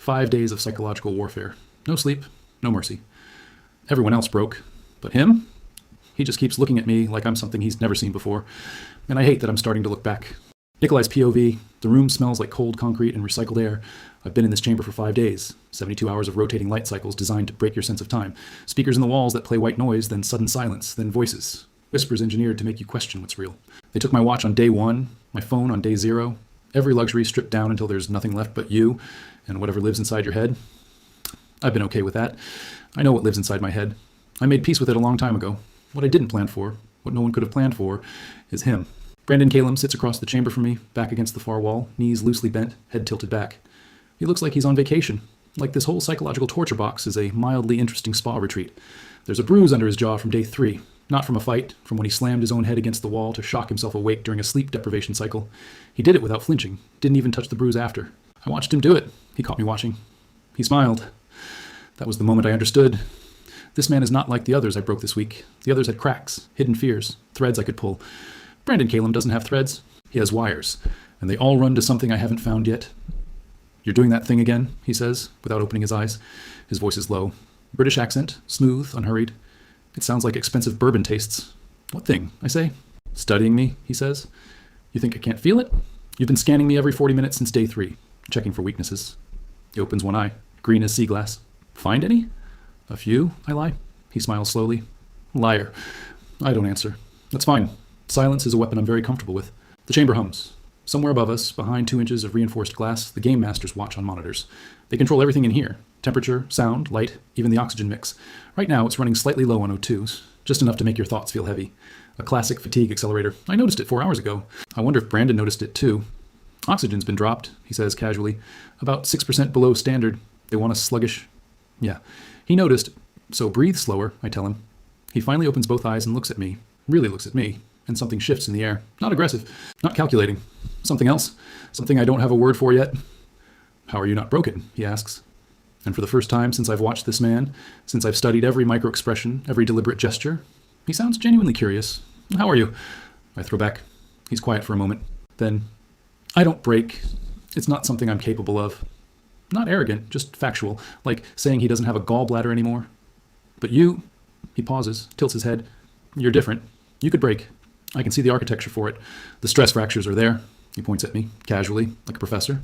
5 days of psychological warfare. No sleep, no mercy. Everyone else broke. But him? He just keeps looking at me like I'm something he's never seen before. And I hate that I'm starting to look back. Nikolai's POV, the room smells like cold concrete and recycled air. I've been in this chamber for 5 days. 72 hours of rotating light cycles designed to break your sense of time. Speakers in the walls that play white noise, then sudden silence, then voices. Whispers engineered to make you question what's real. They took my watch on day 1, my phone on day 0. Every luxury stripped down until there's nothing left but you and whatever lives inside your head. I've been okay with that. I know what lives inside my head. I made peace with it a long time ago. What I didn't plan for, what no one could have planned for, is him. Brandon Calum sits across the chamber from me, back against the far wall, knees loosely bent, head tilted back. He looks like he's on vacation, like this whole psychological torture box is a mildly interesting spa retreat. There's a bruise under his jaw from day 3, not from a fight, from when he slammed his own head against the wall to shock himself awake during a sleep deprivation cycle. He did it without flinching, didn't even touch the bruise after. I watched him do it. He caught me watching. He smiled. That was the moment I understood. This man is not like the others I broke this week. The others had cracks, hidden fears, threads I could pull. Brandon Calum doesn't have threads. He has wires, and they all run to something I haven't found yet. You're doing that thing again, he says, without opening his eyes. His voice is low. British accent, smooth, unhurried. It sounds like expensive bourbon tastes. What thing? I say. Studying me, he says. You think I can't feel it? You've been scanning me every 40 minutes since day 3, checking for weaknesses. He opens one eye, green as sea glass. Find any? A few, I lie. He smiles slowly. Liar. I don't answer. That's fine. Silence is a weapon I'm very comfortable with. The chamber hums. Somewhere above us, behind 2 inches of reinforced glass, the game masters watch on monitors. They control everything in here. Temperature, sound, light, even the oxygen mix. Right now, it's running slightly low on O2s, just enough to make your thoughts feel heavy. A classic fatigue accelerator. I noticed it 4 hours ago. I wonder if Brandon noticed it too. Oxygen's been dropped, he says casually. About 6% below standard. They want us sluggish. Yeah. He noticed, so breathe slower, I tell him. He finally opens both eyes and looks at me. Really looks at me. And something shifts in the air. Not aggressive. Not calculating. Something else. Something I don't have a word for yet. How are you not broken? He asks. And for the first time since I've watched this man, since I've studied every micro-expression, every deliberate gesture, he sounds genuinely curious. How are you? I throw back. He's quiet for a moment. Then, I don't break. It's not something I'm capable of. Not arrogant, just factual, like saying he doesn't have a gallbladder anymore. But you, he pauses, tilts his head. You're different. You could break. I can see the architecture for it. The stress fractures are there. He points at me, casually, like a professor.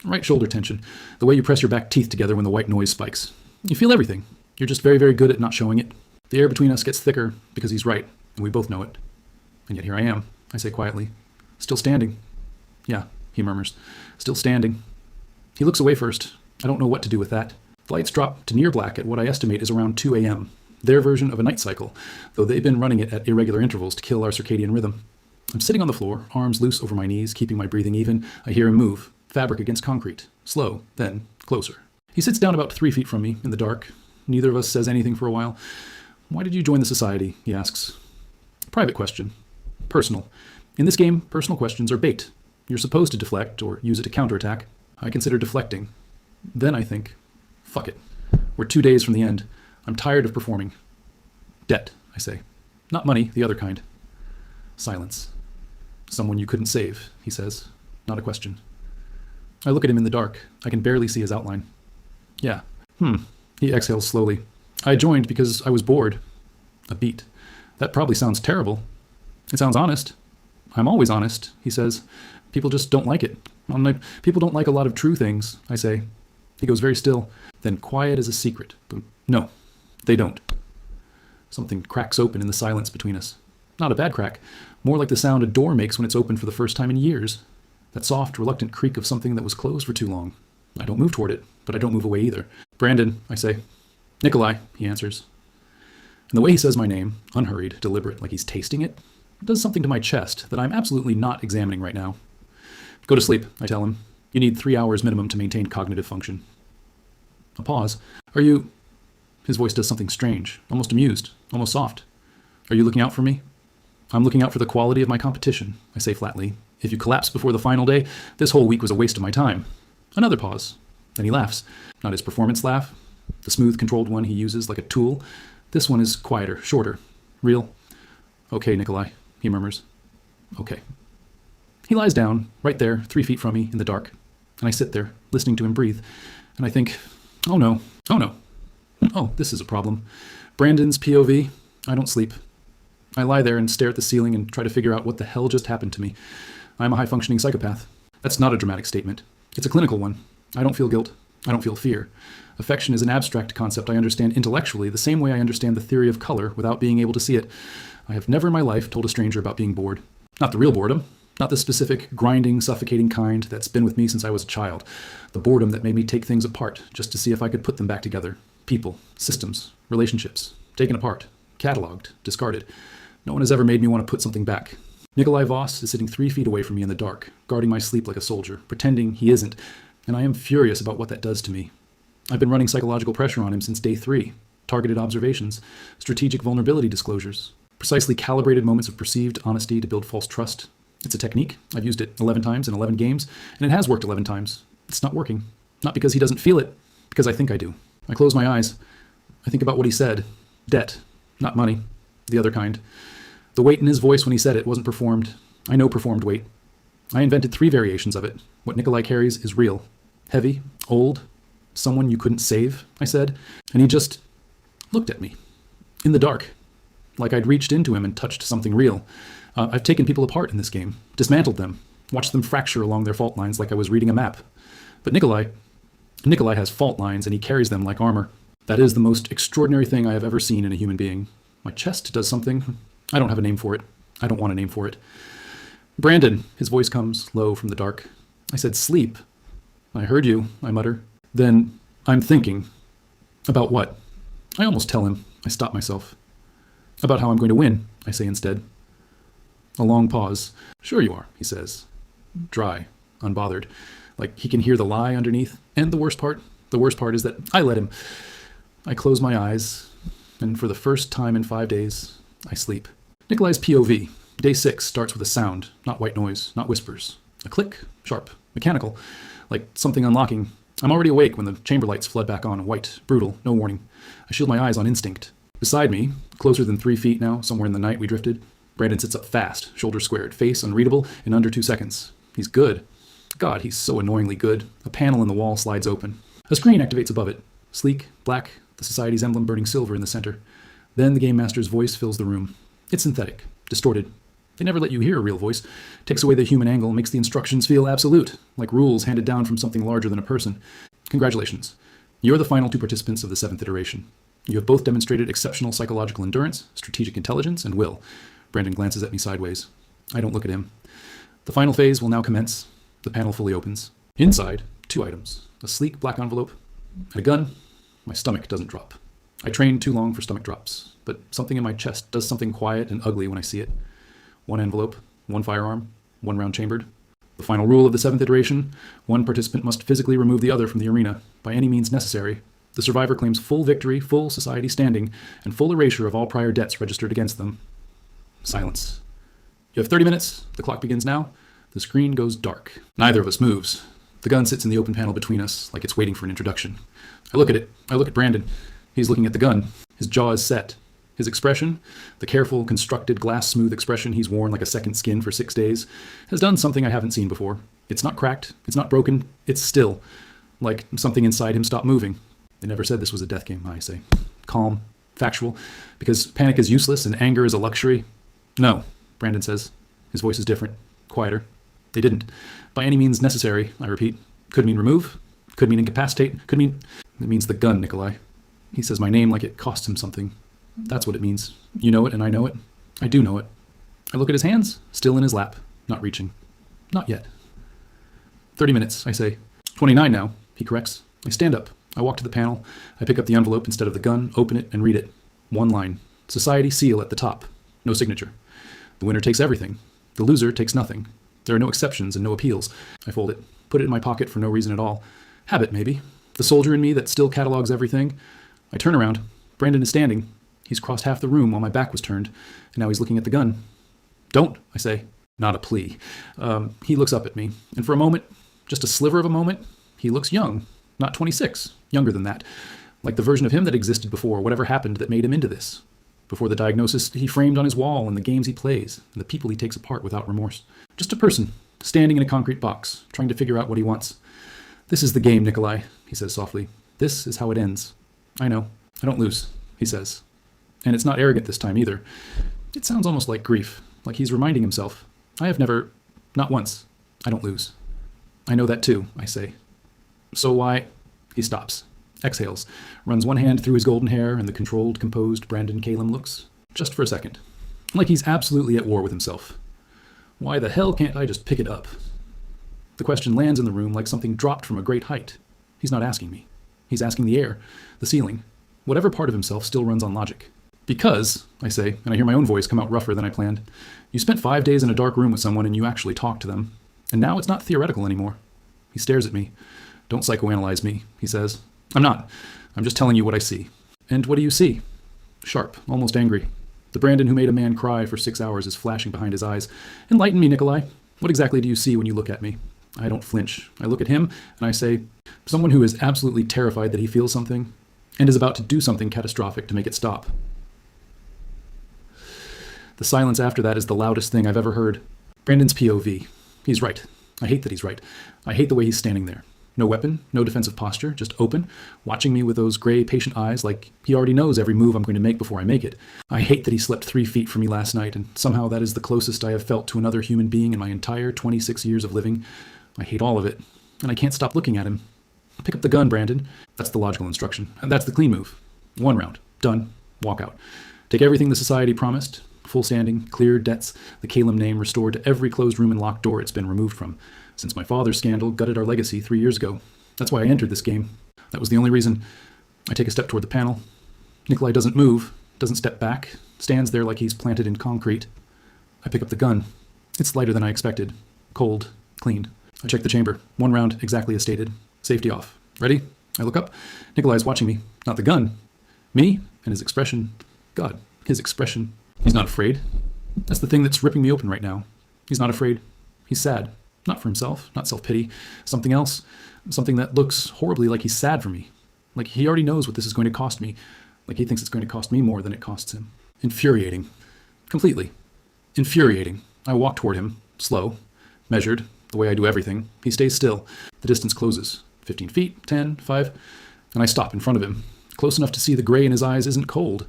Right shoulder tension, the way you press your back teeth together when the white noise spikes. You feel everything. You're just very, very good at not showing it. The air between us gets thicker because he's right, and we both know it. And yet here I am, I say quietly. Still standing. Yeah, he murmurs. Still standing. He looks away first. I don't know what to do with that. The lights drop to near black at what I estimate is around 2 a.m. Their version of a night cycle, though they've been running it at irregular intervals to kill our circadian rhythm. I'm sitting on the floor, arms loose over my knees, keeping my breathing even. I hear him move, fabric against concrete. Slow, then closer. He sits down about 3 feet from me, in the dark. Neither of us says anything for a while. Why did you join the society? He asks. Private question. Personal. In this game, personal questions are bait. You're supposed to deflect or use it to counterattack. I consider deflecting. Then I think, fuck it. We're 2 days from the end. I'm tired of performing. Debt, I say. Not money, the other kind. Silence. Someone you couldn't save, he says. Not a question. I look at him in the dark. I can barely see his outline. Yeah. He exhales slowly. I joined because I was bored. A beat. That probably sounds terrible. It sounds honest. I'm always honest, he says. People just don't like it. People don't like a lot of true things, I say. He goes very still, then quiet as a secret. But no, they don't. Something cracks open in the silence between us. Not a bad crack. More like the sound a door makes when it's opened for the first time in years. That soft, reluctant creak of something that was closed for too long. I don't move toward it, but I don't move away either. Brandon, I say. Nikolai, he answers. And the way he says my name, unhurried, deliberate, like he's tasting it, does something to my chest that I'm absolutely not examining right now. Go to sleep, I tell him. You need 3 hours minimum to maintain cognitive function. A pause. Are you... His voice does something strange, almost amused, almost soft. Are you looking out for me? I'm looking out for the quality of my competition, I say flatly. If you collapse before the final day, this whole week was a waste of my time. Another pause. Then he laughs. Not his performance laugh, the smooth, controlled one he uses like a tool. This one is quieter, shorter, real. Okay, Nikolai, he murmurs. Okay. He lies down, right there, 3 feet from me, in the dark. And I sit there, listening to him breathe. And I think, oh no, oh no, oh, this is a problem. Brandon's POV, I don't sleep. I lie there and stare at the ceiling and try to figure out what the hell just happened to me. I'm a high-functioning psychopath. That's not a dramatic statement. It's a clinical one. I don't feel guilt. I don't feel fear. Affection is an abstract concept I understand intellectually the same way I understand the theory of color without being able to see it. I have never in my life told a stranger about being bored. Not the real boredom. Not the specific, grinding, suffocating kind that's been with me since I was a child. The boredom that made me take things apart just to see if I could put them back together. People, systems, relationships, taken apart, cataloged, discarded. No one has ever made me want to put something back. Nikolai Voss is sitting 3 feet away from me in the dark, guarding my sleep like a soldier, pretending he isn't, and I am furious about what that does to me. I've been running psychological pressure on him since day 3. Targeted observations, strategic vulnerability disclosures, precisely calibrated moments of perceived honesty to build false trust. It's a technique. I've used it 11 times in 11 games, and it has worked 11 times. It's not working. Not because he doesn't feel it, because I think I do. I close my eyes. I think about what he said. Debt, not money. The other kind. The weight in his voice when he said it wasn't performed. I know performed weight. I invented 3 variations of it. What Nikolai carries is real. Heavy, old, someone you couldn't save, I said. And he just looked at me. In the dark. Like I'd reached into him and touched something real. I've taken people apart in this game. Dismantled them. Watched them fracture along their fault lines like I was reading a map. But Nikolai has fault lines and he carries them like armor. That is the most extraordinary thing I have ever seen in a human being. My chest does something. I don't have a name for it. I don't want a name for it. Brandon, his voice comes low from the dark. I said, sleep. I heard you, I mutter. Then I'm thinking. About what? I almost tell him. I stop myself. About how I'm going to win, I say instead. A long pause. Sure you are, he says. Dry, unbothered. Like he can hear the lie underneath. And the worst part is that I let him. I close my eyes, and for the first time in 5 days, I sleep. Nikolai's POV. Day 6 starts with a sound, not white noise, not whispers. A click, sharp, mechanical, like something unlocking. I'm already awake when the chamber lights flood back on, white, brutal, no warning. I shield my eyes on instinct. Beside me, closer than 3 feet now, somewhere in the night we drifted, Brandon sits up fast, shoulders squared, face unreadable in under 2 seconds. He's good. God, he's so annoyingly good. A panel in the wall slides open. A screen activates above it. Sleek, black, the Society's emblem burning silver in the center. Then the Game Master's voice fills the room. It's synthetic, distorted. They never let you hear a real voice. Takes away the human angle, makes the instructions feel absolute, like rules handed down from something larger than a person. Congratulations. You're the final 2 participants of the 7th iteration. You have both demonstrated exceptional psychological endurance, strategic intelligence, and will. Brandon glances at me sideways. I don't look at him. The final phase will now commence. The panel fully opens. Inside, 2 items. A sleek black envelope and a gun. My stomach doesn't drop. I trained too long for stomach drops, but something in my chest does something quiet and ugly when I see it. 1 envelope, 1 firearm, 1 round chambered. The final rule of the 7th iteration, 1 participant must physically remove the other from the arena, by any means necessary. The survivor claims full victory, full society standing, and full erasure of all prior debts registered against them. Silence. You have 30 minutes. The clock begins now. The screen goes dark. Neither of us moves. The gun sits in the open panel between us, like it's waiting for an introduction. I look at it. I look at Brandon. He's looking at the gun. His jaw is set. His expression, the careful, constructed, glass-smooth expression he's worn like a second skin for 6 days, has done something I haven't seen before. It's not cracked. It's not broken. It's still. Like something inside him stopped moving. They never said this was a death game, I say. Calm. Factual. Because panic is useless and anger is a luxury. No, Brandon says. His voice is different. Quieter. They didn't. By any means necessary, I repeat. Could mean remove. Could mean incapacitate. Could mean... It means the gun, Nikolai. He says my name like it cost him something. That's what it means. You know it and I know it. I do know it. I look at his hands, still in his lap, not reaching. Not yet. 30 minutes, I say. 29 now, he corrects. I stand up. I walk to the panel. I pick up the envelope instead of the gun, open it, and read it. 1 line. Society seal at the top. No signature. The winner takes everything. The loser takes nothing. There are no exceptions and no appeals. I fold it, put it in my pocket for no reason at all. Habit, maybe. The soldier in me that still catalogs everything. I turn around. Brandon is standing. He's crossed half the room while my back was turned, and now he's looking at the gun. Don't, I say. Not a plea. He looks up at me, and for a moment, just a sliver of a moment, he looks young. Not 26, younger than that. Like the version of him that existed before whatever happened that made him into this. Before the diagnosis he framed on his wall and the games he plays, and the people he takes apart without remorse. Just a person, standing in a concrete box, trying to figure out what he wants. This is the game, Nikolai, he he says softly. This is how it ends. I know. I don't lose, he says. And it's not arrogant this time either. It sounds almost like grief, like he's reminding himself. I have never, not once, I don't lose. I know that too, I say. So why? He stops, exhales, runs one hand through his golden hair, and the controlled, composed Brandon Calum looks, just for a second, like he's absolutely at war with himself. Why the hell can't I just pick it up? The question lands in the room like something dropped from a great height. He's not asking me. He's asking the air, the ceiling, whatever part of himself still runs on logic. Because, I say, and I hear my own voice come out rougher than I planned, you spent 5 days in a dark room with someone and you actually talked to them. And now it's not theoretical anymore. He stares at me. Don't psychoanalyze me, he says. I'm not. I'm just telling you what I see. And what do you see? Sharp, almost angry. The Brandon who made a man cry for 6 hours is flashing behind his eyes. Enlighten me, Nikolai. What exactly do you see when you look at me? I don't flinch. I look at him and I say, someone who is absolutely terrified that he feels something and is about to do something catastrophic to make it stop. The silence after that is the loudest thing I've ever heard. Brandon's POV. He's right. I hate that he's right. I hate the way he's standing there. No weapon, no defensive posture, just open, watching me with those gray, patient eyes like he already knows every move I'm going to make before I make it. I hate that he slept 3 feet from me last night, and somehow that is the closest I have felt to another human being in my entire 26 years of living. I hate all of it, and I can't stop looking at him. Pick up the gun, Brandon. That's the logical instruction, and that's the clean move. 1 round. Done. Walk out. Take everything the society promised. Full standing, clear debts, the Calum name restored to every closed room and locked door it's been removed from, since my father's scandal gutted our legacy 3 years ago. That's why I entered this game. That was the only reason. I take a step toward the panel. Nikolai doesn't move, doesn't step back, stands there like he's planted in concrete. I pick up the gun. It's lighter than I expected. Cold, clean. I check the chamber. 1 round, exactly as stated. Safety off. Ready? I look up. Nikolai's watching me. Not the gun. Me, and his expression. God, his expression. He's not afraid. That's the thing that's ripping me open right now. He's not afraid. He's sad. Not for himself, not self-pity. Something else. Something that looks horribly like he's sad for me. Like he already knows what this is going to cost me. Like he thinks it's going to cost me more than it costs him. Infuriating. Completely. Infuriating. I walk toward him, slow, measured, the way I do everything. He stays still. The distance closes. 15 feet, 10, 5, and I stop in front of him, close enough to see the gray in his eyes isn't cold.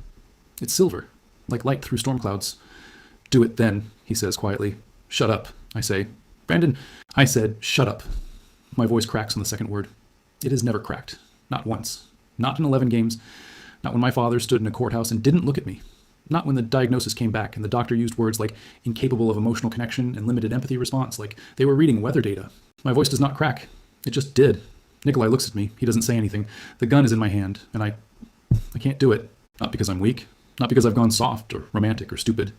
It's silver. Like light through storm clouds. Do it then, he says quietly. Shut up, I say. Brandon, I said, shut up. My voice cracks on the second word. It has never cracked. Not once. Not in 11 games. Not when my father stood in a courthouse and didn't look at me. Not when the diagnosis came back and the doctor used words like incapable of emotional connection and limited empathy response, like they were reading weather data. My voice does not crack. It just did. Nikolai looks at me. He doesn't say anything. The gun is in my hand, and I can't do it. Not because I'm weak. Not because I've gone soft or romantic or stupid.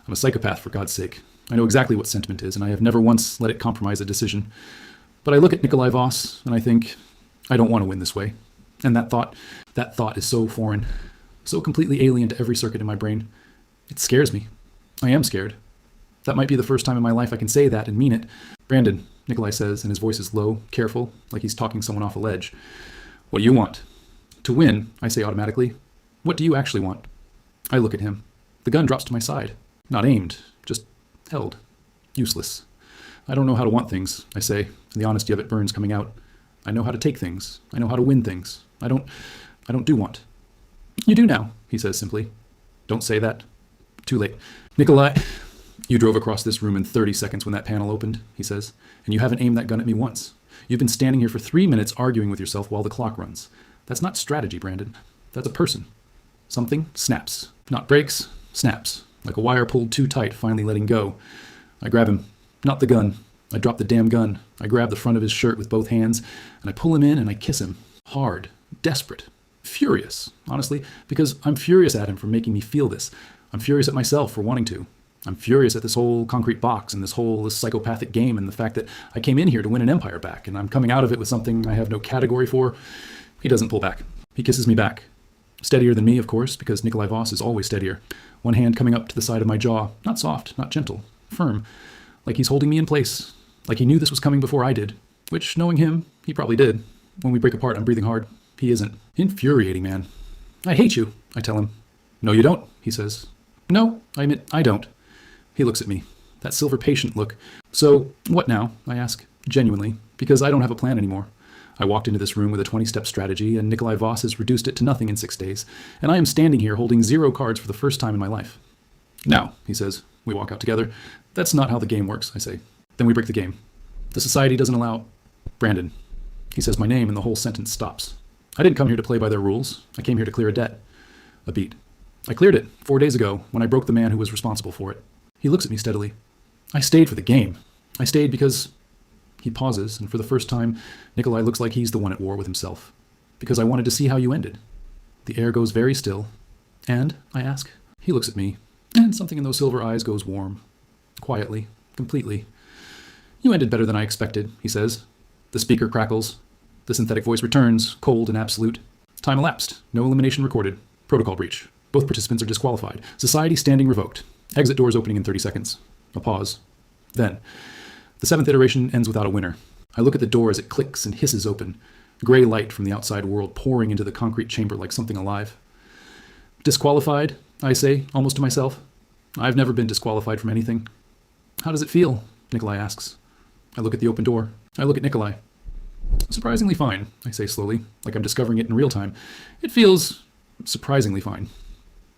I'm a psychopath, for God's sake. I know exactly what sentiment is, and I have never once let it compromise a decision. But I look at Nikolai Voss, and I think, I don't want to win this way. And that thought is so foreign, so completely alien to every circuit in my brain. It scares me. I am scared. That might be the first time in my life I can say that and mean it. Brandon, Nikolai says, and his voice is low, careful, like he's talking someone off a ledge. What do you want? To win, I say automatically. What do you actually want? I look at him. The gun drops to my side. Not aimed, just held. Useless. I don't know how to want things, I say, and the honesty of it burns coming out. I know how to take things. I know how to win things. I don't do want. You do now, he says simply. Don't say that. Too late. Nikolai, you drove across this room in 30 seconds when that panel opened, he says, and you haven't aimed that gun at me once. You've been standing here for 3 minutes arguing with yourself while the clock runs. That's not strategy, Brandon. That's a person. Something snaps. Not breaks, snaps. Like a wire pulled too tight, finally letting go. I grab him. Not the gun. I drop the damn gun. I grab the front of his shirt with both hands, and I pull him in and I kiss him. Hard. Desperate. Furious, honestly, because I'm furious at him for making me feel this. I'm furious at myself for wanting to. I'm furious at this whole concrete box and this psychopathic game and the fact that I came in here to win an empire back, and I'm coming out of it with something I have no category for. He doesn't pull back. He kisses me back. Steadier than me, of course, because Nikolai Voss is always steadier. One hand coming up to the side of my jaw. Not soft, not gentle. Firm. Like he's holding me in place. Like he knew this was coming before I did. Which, knowing him, he probably did. When we break apart, I'm breathing hard. He isn't. Infuriating, man. I hate you, I tell him. No, you don't, he says. No, I admit, I don't. He looks at me. That silver patient look. So, what now? I ask, genuinely, because I don't have a plan anymore. I walked into this room with a 20-step strategy, and Nikolai Voss has reduced it to nothing in 6 days, and I am standing here holding 0 cards for the first time in my life. Now, he says. We walk out together. That's not how the game works, I say. Then we break the game. The society doesn't allow... Brandon. He says my name, and the whole sentence stops. I didn't come here to play by their rules. I came here to clear a debt. A beat. I cleared it 4 days ago when I broke the man who was responsible for it. He looks at me steadily. I stayed for the game. I stayed because... He pauses, and for the first time, Nikolai looks like he's the one at war with himself. Because I wanted to see how you ended. The air goes very still. And, I ask. He looks at me, and something in those silver eyes goes warm. Quietly. Completely. You ended better than I expected, he says. The speaker crackles. The synthetic voice returns, cold and absolute. Time elapsed. No elimination recorded. Protocol breach. Both participants are disqualified. Society standing revoked. Exit doors opening in 30 seconds. A pause. Then, the 7th iteration ends without a winner. I look at the door as it clicks and hisses open. Gray light from the outside world pouring into the concrete chamber like something alive. Disqualified, I say, almost to myself. I've never been disqualified from anything. How does it feel? Nikolai asks. I look at the open door. I look at Nikolai. Surprisingly fine, I say slowly, like I'm discovering it in real time. It feels surprisingly fine.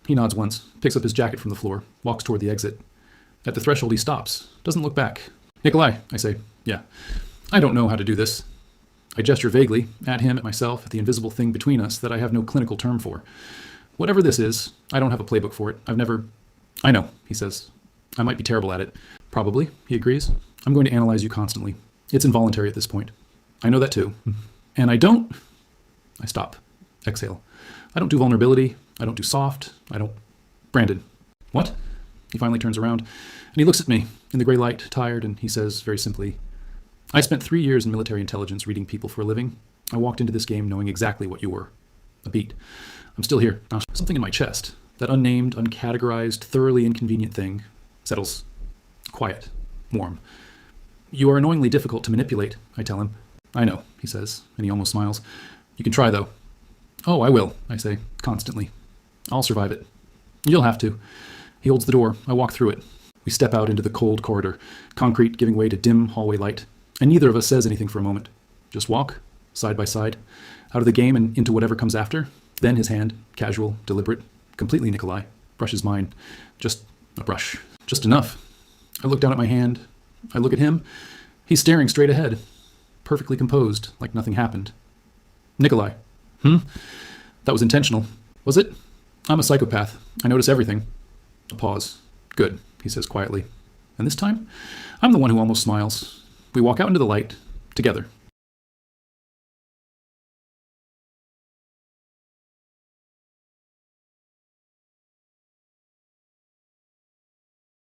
He nods once, picks up his jacket from the floor, walks toward the exit. At the threshold he stops, doesn't look back. Nikolai, I say. Yeah. I don't know how to do this. I gesture vaguely, at him, at myself, at the invisible thing between us that I have no clinical term for. Whatever this is, I don't have a playbook for it. I've never... I know, he says. I might be terrible at it. Probably, he agrees. I'm going to analyze you constantly. It's involuntary at this point. I know that too. And I don't... I stop. Exhale. I don't do vulnerability. I don't do soft. I don't... Brandon. What? He finally turns around, and he looks at me in the gray light, tired, and he says very simply, I spent 3 years in military intelligence reading people for a living. I walked into this game knowing exactly what you were. A beat. I'm still here. Now, something in my chest, that unnamed, uncategorized, thoroughly inconvenient thing, settles. Quiet. Warm. You are annoyingly difficult to manipulate, I tell him. I know, he says, and he almost smiles. You can try, though. Oh, I will, I say, constantly. I'll survive it. You'll have to. He holds the door. I walk through it. We step out into the cold corridor, concrete giving way to dim hallway light, and neither of us says anything for a moment. Just walk, side by side, out of the game and into whatever comes after. Then his hand, casual, deliberate, completely Nikolai, brushes mine. Just a brush. Just enough. I look down at my hand. I look at him. He's staring straight ahead, perfectly composed, like nothing happened. Nikolai. That was intentional. Was it? I'm a psychopath. I notice everything. A pause. Good, he says quietly. And this time, I'm the one who almost smiles. We walk out into the light, together.